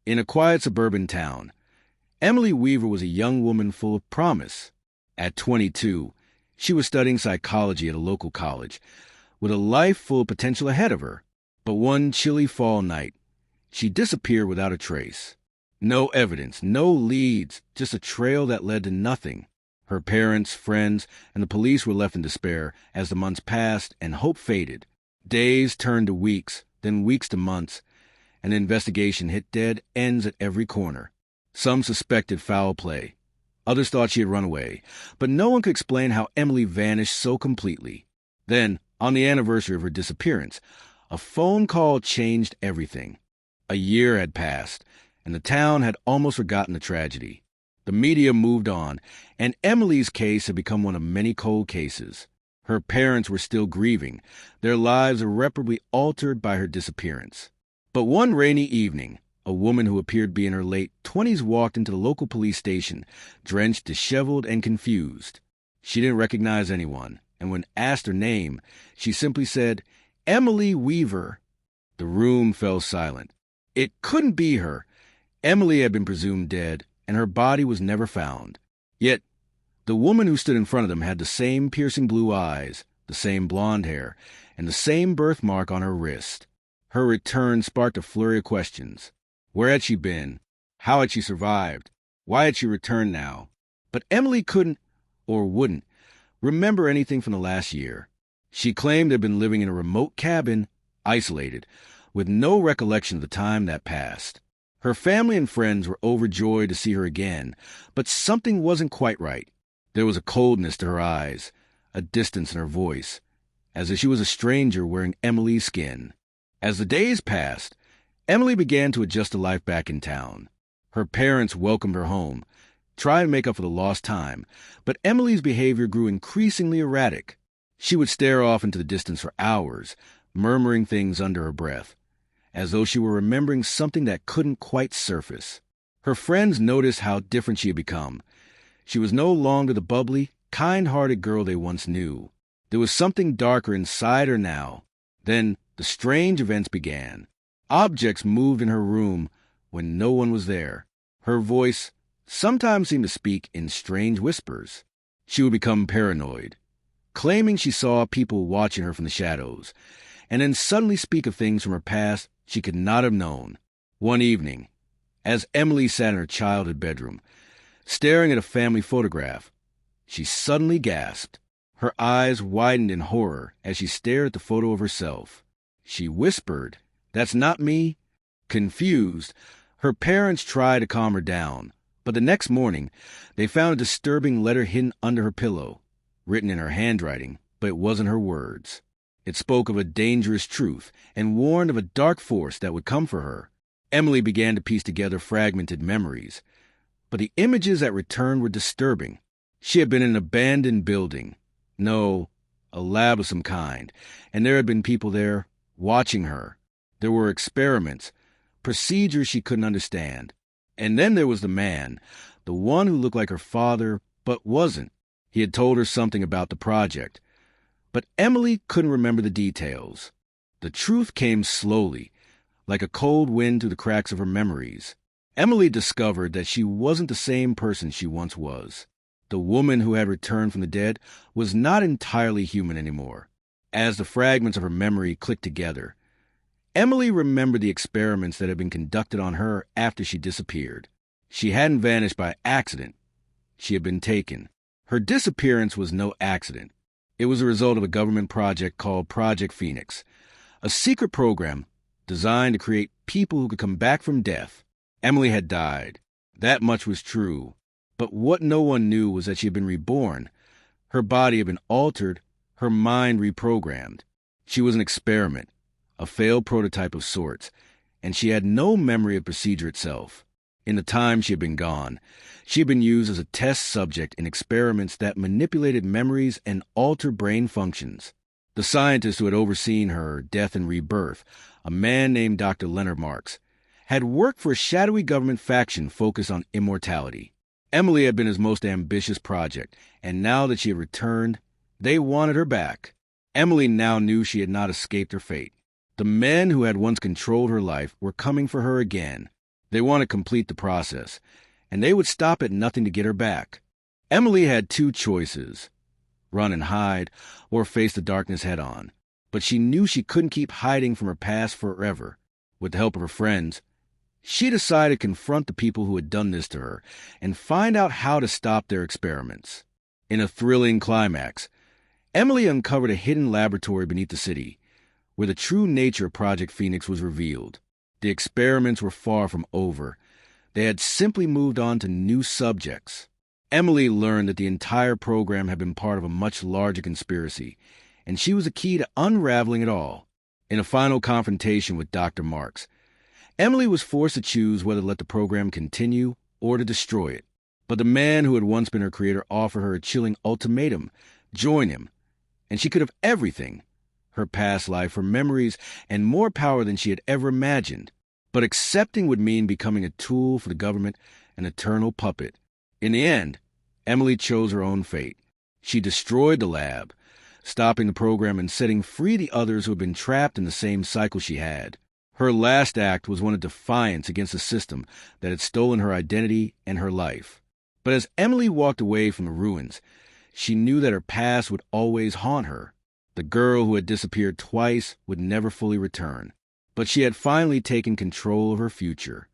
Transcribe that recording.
In a quiet suburban town, Emily Weaver was a young woman full of promise. At 22, she was studying psychology at a local college, with a life full of potential ahead of her. But one chilly fall night, she disappeared without a trace. No evidence, no leads, just a trail that led to nothing. Her parents, friends, and the police were left in despair as the months passed and hope faded. Days turned to weeks, then weeks to months, and the investigation hit dead ends at every corner. Some suspected foul play. Others thought she had run away, but no one could explain how Emily vanished so completely. Then, on the anniversary of her disappearance, a phone call changed everything. A year had passed, and the town had almost forgotten the tragedy. The media moved on, and Emily's case had become one of many cold cases. Her parents were still grieving, their lives irreparably altered by her disappearance. But one rainy evening, a woman who appeared to be in her late 20s walked into the local police station, drenched, disheveled, and confused. She didn't recognize anyone, and when asked her name, she simply said, "Emily Weaver." The room fell silent. It couldn't be her. Emily had been presumed dead, and her body was never found. Yet, the woman who stood in front of them had the same piercing blue eyes, the same blonde hair, and the same birthmark on her wrist. Her return sparked a flurry of questions. Where had she been? How had she survived? Why had she returned now? But Emily couldn't, or wouldn't, remember anything from the last year. She claimed to have been living in a remote cabin, isolated, with no recollection of the time that passed. Her family and friends were overjoyed to see her again, but something wasn't quite right. There was a coldness to her eyes, a distance in her voice, as if she was a stranger wearing Emily's skin. As the days passed, Emily began to adjust to life back in town. Her parents welcomed her home, trying to make up for the lost time, but Emily's behavior grew increasingly erratic. She would stare off into the distance for hours, murmuring things under her breath, as though she were remembering something that couldn't quite surface. Her friends noticed how different she had become. She was no longer the bubbly, kind-hearted girl they once knew. There was something darker inside her now. Then the strange events began. Objects moved in her room when no one was there. Her voice sometimes seemed to speak in strange whispers. She would become paranoid, claiming she saw people watching her from the shadows, and then suddenly speak of things from her past she could not have known. One evening, as Emily sat in her childhood bedroom, staring at a family photograph, she suddenly gasped. Her eyes widened in horror as she stared at the photo of herself. She whispered, "That's not me." Confused, her parents tried to calm her down, but the next morning they found a disturbing letter hidden under her pillow, written in her handwriting, but it wasn't her words. It spoke of a dangerous truth and warned of a dark force that would come for her. Emily began to piece together fragmented memories, but the images that returned were disturbing. She had been in an abandoned building. No, a lab of some kind, and there had been people there watching her. There were experiments, procedures she couldn't understand. And then there was the man, the one who looked like her father, but wasn't. He had told her something about the project, but Emily couldn't remember the details. The truth came slowly, like a cold wind through the cracks of her memories. Emily discovered that she wasn't the same person she once was. The woman who had returned from the dead was not entirely human anymore. As the fragments of her memory clicked together, Emily remembered the experiments that had been conducted on her after she disappeared. She hadn't vanished by accident. She had been taken. Her disappearance was no accident. It was a result of a government project called Project Phoenix, a secret program designed to create people who could come back from death. Emily had died. That much was true. But what no one knew was that she had been reborn. Her body had been altered, her mind reprogrammed. She was an experiment, a failed prototype of sorts, and she had no memory of the procedure itself. In the time she had been gone, she had been used as a test subject in experiments that manipulated memories and altered brain functions. The scientist who had overseen her death and rebirth, a man named Dr. Leonard Marks, had worked for a shadowy government faction focused on immortality. Emily had been his most ambitious project, and now that she had returned, they wanted her back. Emily now knew she had not escaped her fate. The men who had once controlled her life were coming for her again. They want to complete the process, and they would stop at nothing to get her back. Emily had two choices: run and hide, or face the darkness head-on. But she knew she couldn't keep hiding from her past forever. With the help of her friends, she decided to confront the people who had done this to her and find out how to stop their experiments. In a thrilling climax, Emily uncovered a hidden laboratory beneath the city, where the true nature of Project Phoenix was revealed. The experiments were far from over. They had simply moved on to new subjects. Emily learned that the entire program had been part of a much larger conspiracy, and she was the key to unraveling it all. In a final confrontation with Dr. Marks, Emily was forced to choose whether to let the program continue or to destroy it. But the man who had once been her creator offered her a chilling ultimatum: join him. And she could have everything: her past life, her memories, and more power than she had ever imagined. But accepting would mean becoming a tool for the government, an eternal puppet. In the end, Emily chose her own fate. She destroyed the lab, stopping the program and setting free the others who had been trapped in the same cycle she had. Her last act was one of defiance against the system that had stolen her identity and her life. But as Emily walked away from the ruins, she knew that her past would always haunt her. The girl who had disappeared twice would never fully return. But she had finally taken control of her future.